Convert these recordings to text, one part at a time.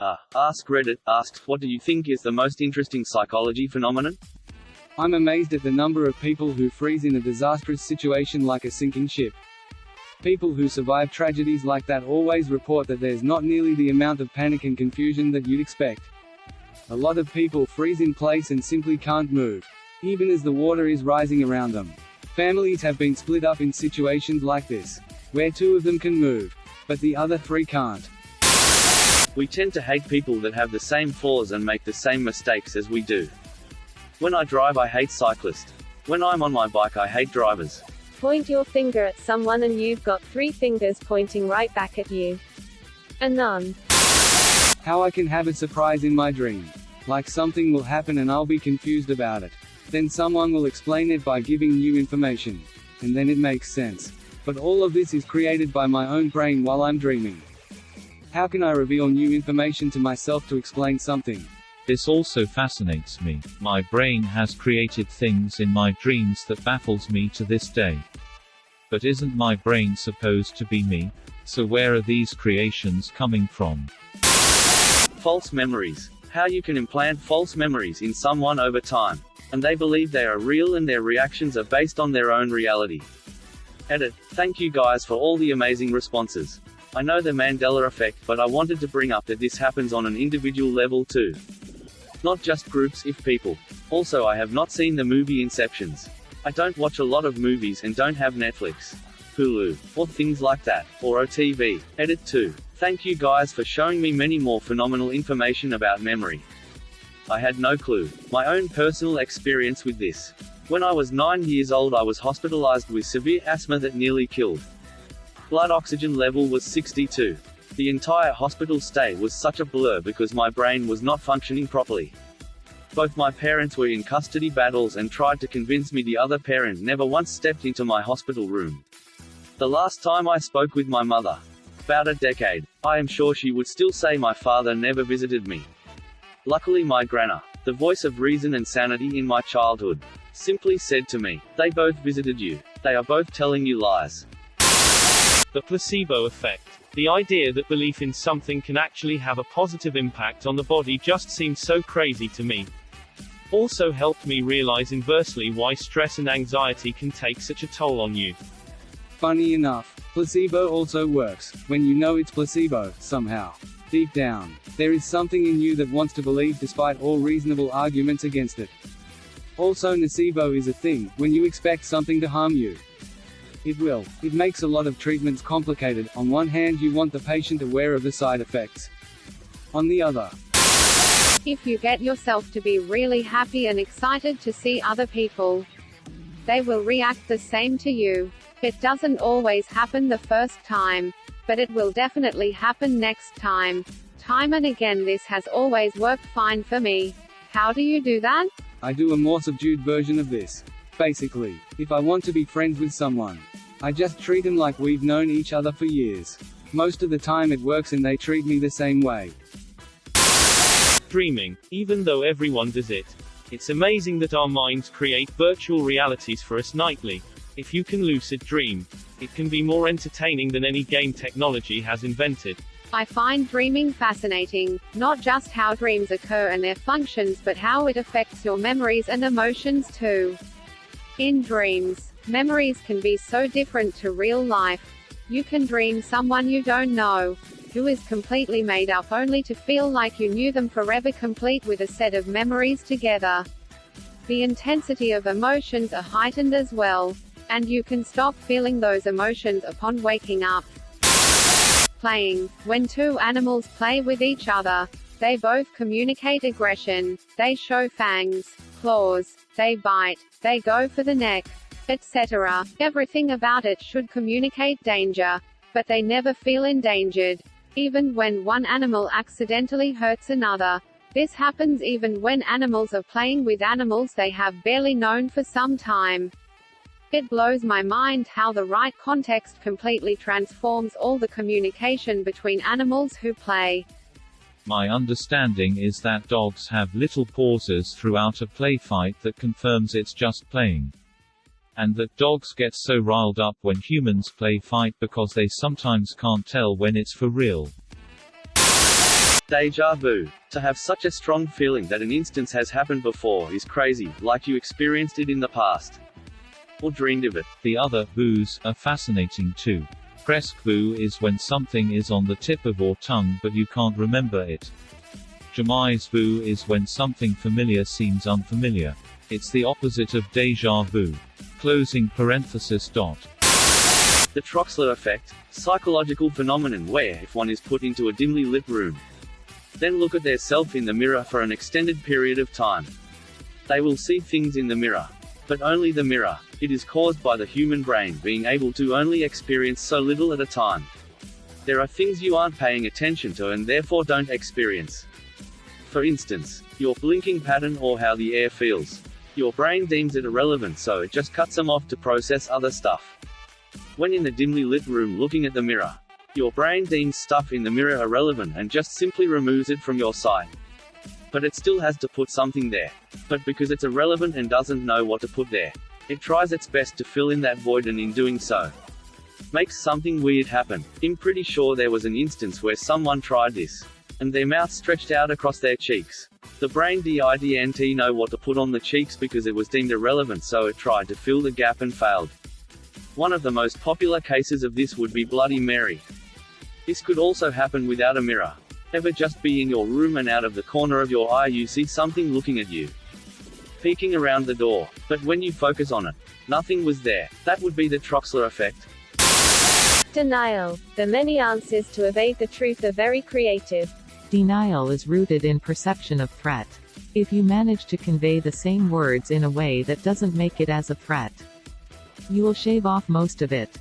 Askreddit Asks, what do you think is the most interesting psychology phenomenon? I'm amazed at the number of people who freeze in a disastrous situation like a sinking ship. People who survive tragedies like that always report that there's not nearly the amount of panic and confusion that you'd expect. A lot of people freeze in place and simply can't move, even as the water is rising around them. Families have been split up in situations like this, where two of them can move, but the other three can't. We tend to hate people that have the same flaws and make the same mistakes as we do. When I drive, I hate cyclists. When I'm on my bike, I hate drivers. Point your finger at someone and you've got 3 fingers pointing right back at you. A nun. How I can have a surprise in my dream. Like something will happen and I'll be confused about it. Then someone will explain it by giving new information. And then it makes sense. But all of this is created by my own brain while I'm dreaming. How can I reveal new information to myself to explain something? This also fascinates me. My brain has created things in my dreams that baffles me to this day. But isn't my brain supposed to be me? So where are these creations coming from? False memories. How you can implant false memories in someone over time, and they believe they are real and their reactions are based on their own reality. Edit. Thank you guys for all the amazing responses. I know the Mandela effect, but I wanted to bring up that this happens on an individual level too. Not just groups, if people. Also, I have not seen the movie Inceptions. I don't watch a lot of movies and don't have Netflix, Hulu, or things like that, or OTV. Edit 2. Thank you guys for showing me many more phenomenal information about memory. I had no clue. My own personal experience with this. When I was 9 years old, I was hospitalized with severe asthma that nearly killed. Blood oxygen level was 62. The entire hospital stay was such a blur because my brain was not functioning properly. Both my parents were in custody battles and tried to convince me the other parent never once stepped into my hospital room. The last time I spoke with my mother, about a decade, I am sure she would still say my father never visited me. Luckily my grandma, the voice of reason and sanity in my childhood, simply said to me, "They both visited you. They are both telling you lies." The placebo effect. The idea that belief in something can actually have a positive impact on the body just seems so crazy to me. Also helped me realize inversely why stress and anxiety can take such a toll on you. Funny enough, placebo also works, when you know it's placebo, somehow. Deep down, there is something in you that wants to believe despite all reasonable arguments against it. Also, nocebo is a thing, when you expect something to harm you. It will. It makes a lot of treatments complicated. On one hand, you want the patient aware of the side effects. On the other, If you get yourself to be really happy and excited to see other people, they will react the same to you. It doesn't always happen the first time, but it will definitely happen next time. Time and again, this has always worked fine for me. How do you do that? I do a more subdued version of this. Basically, if I want to be friends with someone, I just treat them like we've known each other for years. Most of the time it works and they treat me the same way. Dreaming. Even though everyone does it, it's amazing that our minds create virtual realities for us nightly. If you can lucid dream, it can be more entertaining than any game technology has invented. I find dreaming fascinating, not just how dreams occur and their functions, but how it affects your memories and emotions too. In dreams, memories can be so different to real life. You can dream someone you don't know, who is completely made up only to feel like you knew them forever, complete with a set of memories together. The intensity of emotions are heightened as well, and you can stop feeling those emotions upon waking up. Playing. When two animals play with each other, they both communicate aggression, they show fangs, claws, they bite, they go for the neck, etc. Everything about it should communicate danger, but they never feel endangered. Even when one animal accidentally hurts another. This happens even when animals are playing with animals they have barely known for some time. It blows my mind how the right context completely transforms all the communication between animals who play. My understanding is that dogs have little pauses throughout a play fight that confirms it's just playing. And that dogs get so riled up when humans play fight because they sometimes can't tell when it's for real. Deja vu. To have such a strong feeling that an instance has happened before is crazy, like you experienced it in the past. Or dreamed of it. The other vus are fascinating too. Presque vu is when something is on the tip of your tongue but you can't remember it. Jamais vu is when something familiar seems unfamiliar. It's the opposite of déjà vu. Closing parenthesis dot. The Troxler effect, psychological phenomenon where if one is put into a dimly lit room, then look at their self in the mirror for an extended period of time, they will see things in the mirror. But only the mirror. It is caused by the human brain being able to only experience so little at a time. There are things you aren't paying attention to and therefore don't experience. For instance, your blinking pattern or how the air feels. Your brain deems it irrelevant so it just cuts them off to process other stuff. When in the dimly lit room looking at the mirror, your brain deems stuff in the mirror irrelevant and just simply removes it from your sight. But it still has to put something there. But because it's irrelevant and doesn't know what to put there, it tries its best to fill in that void and in doing so, makes something weird happen. I'm pretty sure there was an instance where someone tried this, and their mouth stretched out across their cheeks. The brain didn't know what to put on the cheeks because it was deemed irrelevant so it tried to fill the gap and failed. One of the most popular cases of this would be Bloody Mary. This could also happen without a mirror. Ever just be in your room and out of the corner of your eye you see something looking at you, peeking around the door, but when you focus on it, nothing was there. That would be the Troxler effect. Denial. The many answers to evade the truth are very creative. Denial is rooted in perception of threat. If you manage to convey the same words in a way that doesn't make it as a threat, you will shave off most of it.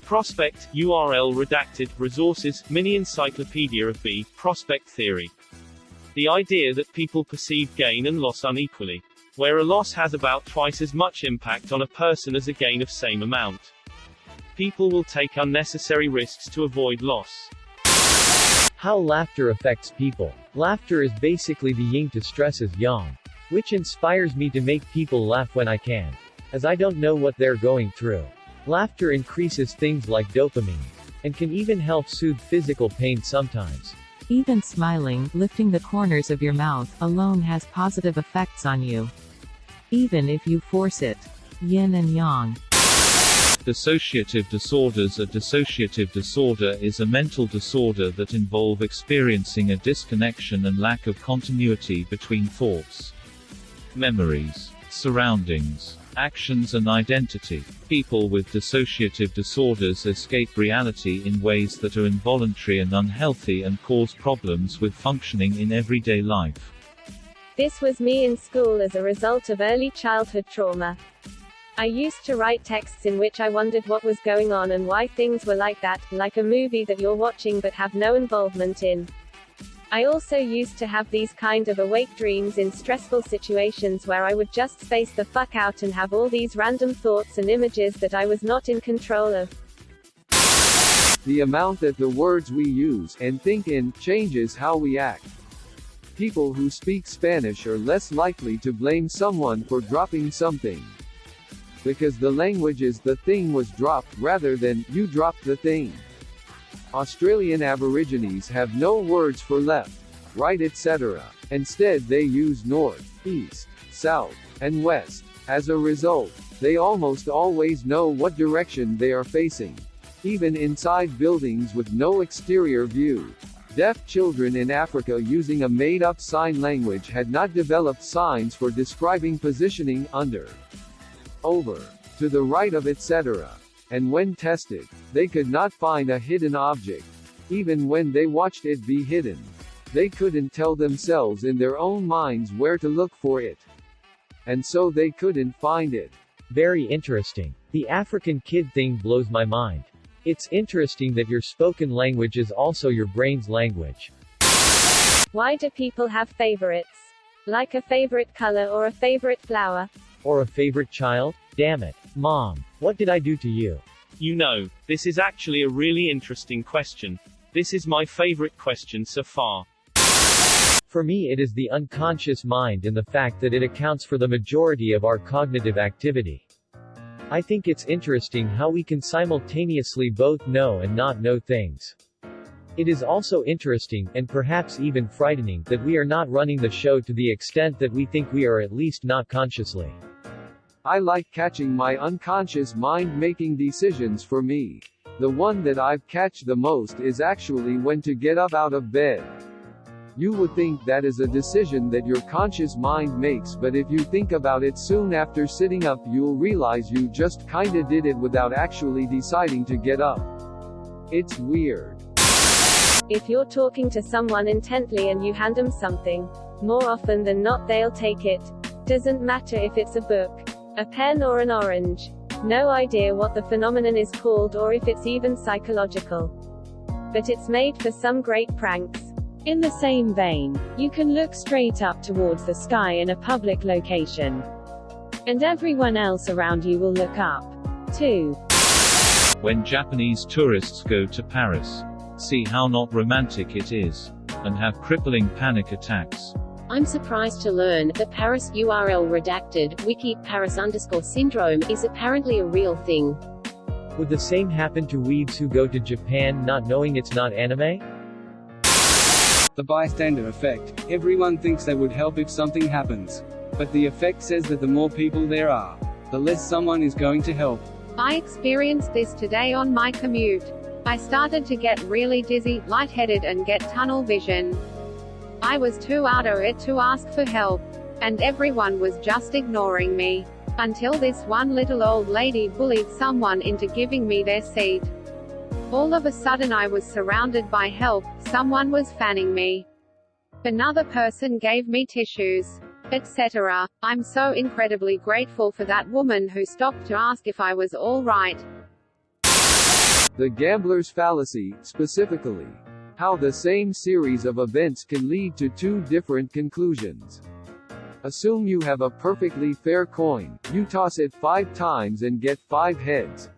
Prospect, URL redacted, resources, mini encyclopedia of B, prospect theory. The idea that people perceive gain and loss unequally, where a loss has about twice as much impact on a person as a gain of same amount. People will take unnecessary risks to avoid loss. How laughter affects people. Laughter is basically the yin to stress's yang, which inspires me to make people laugh when I can, as I don't know what they're going through. Laughter increases things like dopamine, and can even help soothe physical pain sometimes. Even smiling, lifting the corners of your mouth, alone has positive effects on you, even if you force it. Yin and yang. Dissociative disorders. A dissociative disorder is a mental disorder that involve experiencing a disconnection and lack of continuity between thoughts, memories, surroundings, actions and identity. People with dissociative disorders escape reality in ways that are involuntary and unhealthy and cause problems with functioning in everyday life. This was me in school as a result of early childhood trauma. I used to write texts in which I wondered what was going on and why things were like that, like a movie that you're watching but have no involvement in. I also used to have these kind of awake dreams in stressful situations where I would just space the fuck out and have all these random thoughts and images that I was not in control of. The amount that the words we use and think in changes how we act. People who speak Spanish are less likely to blame someone for dropping something, because the language is the thing was dropped rather than you dropped the thing. Australian Aborigines have no words for left, right, etc. Instead they use north, east, south, and west. As a result, they almost always know what direction they are facing, even inside buildings with no exterior view. Deaf children in Africa using a made-up sign language had not developed signs for describing positioning under, over, to the right of, etc. And when tested, they could not find a hidden object. Even when they watched it be hidden, they couldn't tell themselves in their own minds where to look for it. And so they couldn't find it. Very interesting. The African kid thing blows my mind. It's interesting that your spoken language is also your brain's language. Why do people have favorites? Like a favorite color or a favorite flower? Or a favorite child? Damn it. Mom, what did I do to you? You know, this is actually a really interesting question. This is my favorite question so far. For me it is the unconscious mind and the fact that it accounts for the majority of our cognitive activity. I think it's interesting how we can simultaneously both know and not know things. It is also interesting, and perhaps even frightening, that we are not running the show to the extent that we think we are, at least not consciously. I like catching my unconscious mind making decisions for me. The one that I've catch the most is actually when to get up out of bed. You would think that is a decision that your conscious mind makes, but if you think about it soon after sitting up, you'll realize you just kinda did it without actually deciding to get up. It's weird. If you're talking to someone intently and you hand them something, more often than not they'll take it. Doesn't matter if it's a book, a pen or an orange. No idea what the phenomenon is called or if it's even psychological. But it's made for some great pranks. In the same vein, you can look straight up towards the sky in a public location. And everyone else around you will look up, too. When Japanese tourists go to Paris. See how not romantic it is. And have crippling panic attacks. I'm surprised to learn that Paris URL redacted, wiki Paris_syndrome, is apparently a real thing. Would the same happen to weebs who go to Japan not knowing it's not anime? The bystander effect. Everyone thinks they would help if something happens. But the effect says that the more people there are, the less someone is going to help. I experienced this today on my commute. I started to get really dizzy, lightheaded and get tunnel vision. I was too out of it to ask for help. And everyone was just ignoring me. Until this one little old lady bullied someone into giving me their seat. All of a sudden I was surrounded by help, someone was fanning me. Another person gave me tissues, etc. I'm so incredibly grateful for that woman who stopped to ask if I was all right. The gambler's fallacy, specifically. How the same series of events can lead to two different conclusions. Assume you have a perfectly fair coin, you toss it 5 times and get 5 heads.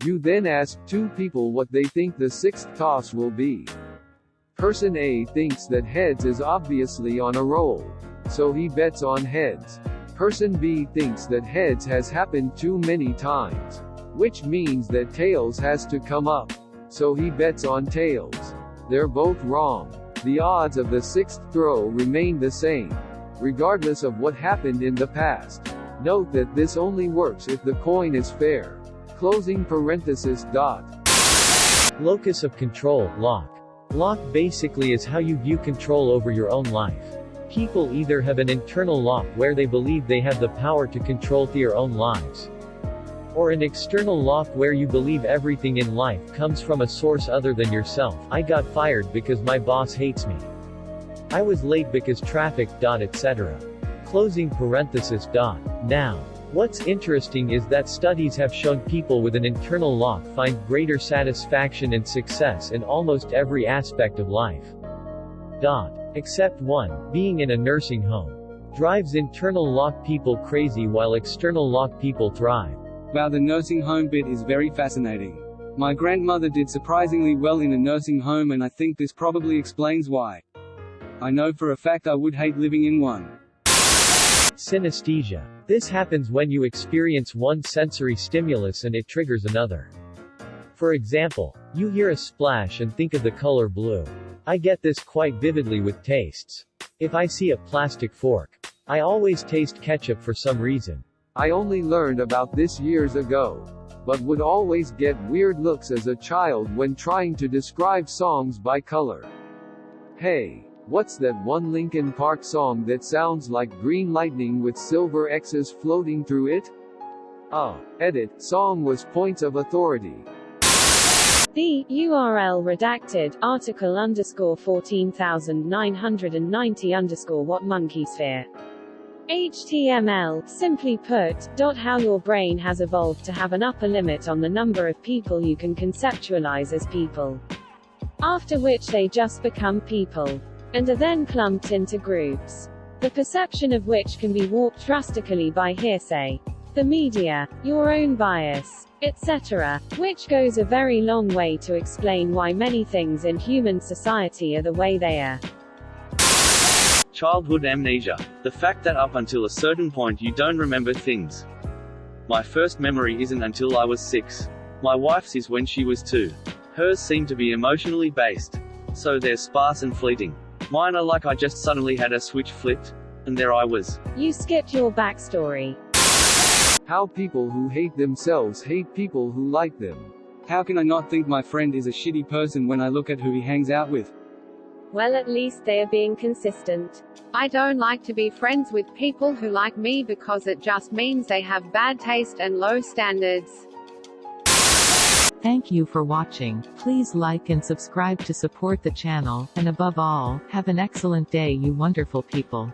You then ask 2 people what they think the 6th toss will be. Person A thinks that heads is obviously on a roll, so he bets on heads. Person B thinks that heads has happened too many times, which means that tails has to come up, so he bets on tails. They're both wrong. The odds of the 6th throw remain the same, regardless of what happened in the past. Note that this only works if the coin is fair. Closing parenthesis dot. Locus of control, lock. Lock basically is how you view control over your own life. People either have an internal lock where they believe they have the power to control their own lives, or an external lock where you believe everything in life comes from a source other than yourself. I got fired because my boss hates me. I was late because traffic, etc. Closing parenthesis dot. Now, what's interesting is that studies have shown people with an internal lock find greater satisfaction and success in almost every aspect of life. Except one, being in a nursing home. Drives internal lock people crazy while external lock people thrive. Wow, the nursing home bit is very fascinating. My grandmother did surprisingly well in a nursing home, and I think this probably explains why. I know for a fact I would hate living in one. Synesthesia. This happens when you experience one sensory stimulus and it triggers another. For example, you hear a splash and think of the color blue. I get this quite vividly with tastes. If I see a plastic fork, I always taste ketchup for some reason. I only learned about this years ago, but would always get weird looks as a child when trying to describe songs by color. Hey, what's that one Linkin Park song that sounds like green lightning with silver X's floating through it? Edit, song was Points of Authority. The URL redacted article _14990 what monkey sphere. HTML, simply put, how your brain has evolved to have an upper limit on the number of people you can conceptualize as people. After which they just become people. And are then clumped into groups. The perception of which can be warped drastically by hearsay, the media, your own bias, etc., which goes a very long way to explain why many things in human society are the way they are. Childhood amnesia. The fact that up until a certain point you don't remember things. My first memory isn't until I was 6. My wife's is when she was 2. Hers seem to be emotionally based. So they're sparse and fleeting. Mine are like I just suddenly had a switch flipped, and there I was. You skipped your backstory. How people who hate themselves hate people who like them. How can I not think my friend is a shitty person when I look at who he hangs out with? Well, at least they are being consistent. I don't like to be friends with people who like me because it just means they have bad taste and low standards. Thank you for watching. Please like and subscribe to support the channel, and above all, have an excellent day, you wonderful people.